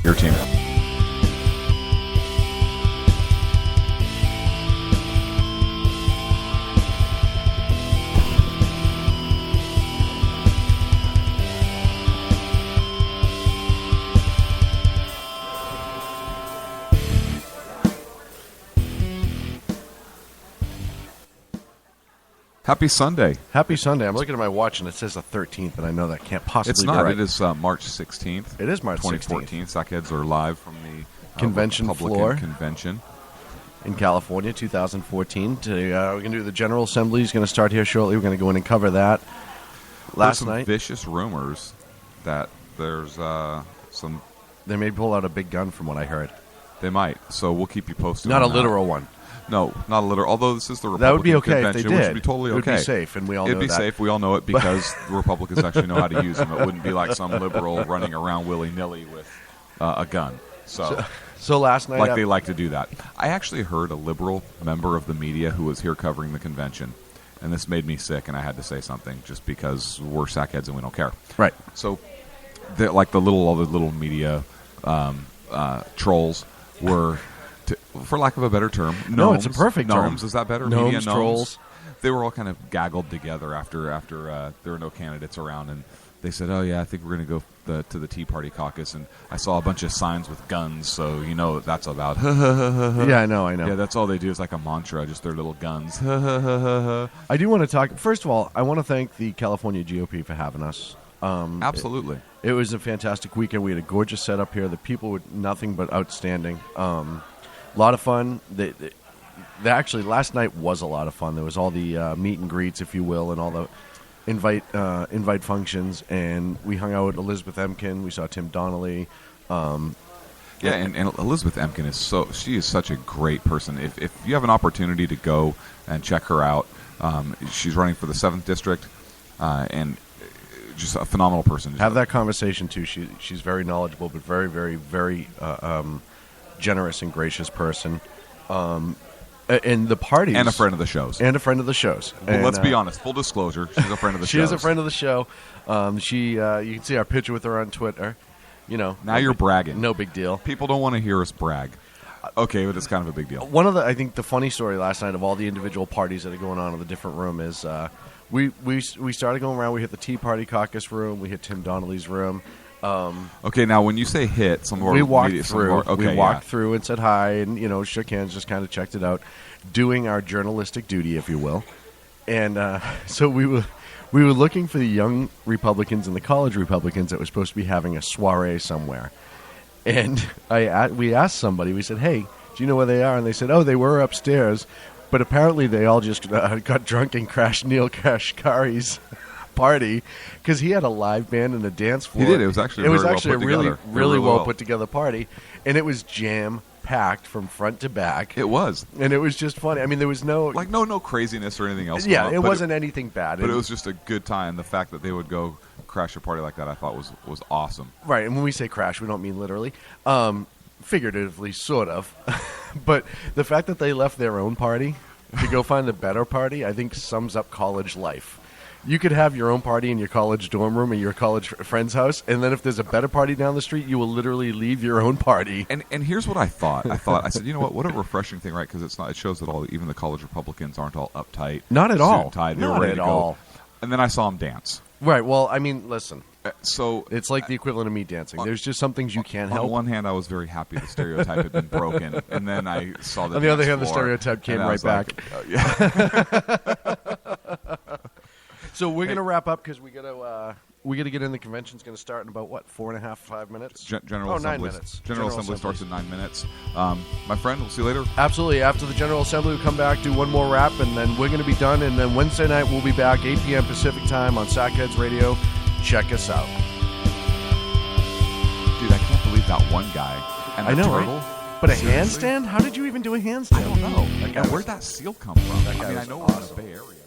Your team. Happy Sunday. Happy Sunday. I'm looking at my watch and it says the 13th, and I know that can't possibly It's be not. right. It is March 16th. It is March 2014. Sackheads are live from the convention Republican floor convention in California, 2014. We're going to do the General Assembly. It's going to start here shortly. We're going to go in and cover that. There's some vicious rumors that there's some... They may pull out a big gun from what I heard. They might. So we'll keep you posted. Not a that. literal one. No, not a literal. Although this is the Republican that would be okay convention, if they did. Which would be totally okay. It would be safe, and we all know that. It'd be safe. We all know it because the Republicans actually know how to use them. It wouldn't be like some liberal running around willy-nilly with a gun. So last night... they like to do that. I actually heard a liberal member of the media who was here covering the convention, and this made me sick, and I had to say something just because we're sackheads and we don't care. Right. So, all the little media trolls were... for lack of a better term, gnomes. No, it's a perfect gnomes. term. Is that better? Gnomes, Media gnomes. trolls. They were all kind of gaggled together after there were no candidates around, and they said, "Oh yeah, I think we're going to go to the Tea Party caucus." And I saw a bunch of signs with guns, so you know what that's about. Yeah, I know. Yeah, that's all they do is like a mantra, just their little guns. I do want to talk. First of all, I want to thank the California GOP for having us. Absolutely. It was a fantastic weekend. We had a gorgeous setup here. The people were nothing but outstanding. A lot of fun. They actually, last night was a lot of fun. There was all the meet and greets, if you will, and all the invite functions. And we hung out with Elizabeth Emkin. We saw Tim Donnelly. And Elizabeth Emkin she is such a great person. If you have an opportunity to go and check her out, she's running for the 7th District, and just a phenomenal person. Have that conversation, too. She's very knowledgeable, but very, very, very generous and gracious person. And the parties. And a friend of the shows. Well, let's be honest. Full disclosure, she's a friend of the show. She is a friend of the show. You can see our picture with her on Twitter. Now you're bragging. No big deal. People don't want to hear us brag. Okay, but it's kind of a big deal. I think the funny story last night of all the individual parties that are going on in the different room is we started going around. We hit the Tea Party caucus room. We hit Tim Donnelly's room. Okay, now when you say hit, we walked through and said hi and shook hands, just kind of checked it out, doing our journalistic duty, if you will. And so we were looking for the young Republicans and the college Republicans that were supposed to be having a soiree somewhere. And we asked somebody, we said, "Hey, do you know where they are?" And they said, "Oh, they were upstairs, but apparently they all just got drunk and crashed Neil Kashkari's party because he had a live band and a dance floor." He did. It was actually a really well put together party, and it was jam packed from front to back. It was, and it was just funny. I mean, there was no craziness or anything else. Yeah, it wasn't anything bad, but it was just a good time. The fact that they would go crash a party like that, I thought was awesome. Right, and when we say crash, we don't mean literally. Figuratively, sort of. But the fact that they left their own party to go find a better party, I think sums up college life. You could have your own party in your college dorm room or your college friend's house, and then if there's a better party down the street, you will literally leave your own party. And here's what I thought. I said, you know what a refreshing thing, right? Because it shows that even the college Republicans aren't all uptight. Not at all. Tied. They Not were ready at to all. Go. And then I saw them dance. Right. Well, I mean, listen. So it's like the equivalent of me dancing. There's just some things you can't help. On one hand, I was very happy the stereotype had been broken, and then I saw that. On the other hand, the stereotype came right back. So we're going to wrap up because we got to get in. The convention's going to start in about 4.5, 5 minutes. General Assembly. 9 minutes. General Assembly starts in 9 minutes. My friend, we'll see you later. Absolutely. After the General Assembly, we'll come back, do one more wrap, and then we're going to be done. And then Wednesday night, we'll be back 8 p.m. Pacific time on Sackheads Radio. Check us out. Dude, I can't believe that one guy. And I know, turtle. Right? But seriously? A handstand? How did you even do a handstand? I don't know. Where'd that seal come from? That guy I know awesome. we're in the Bay Area.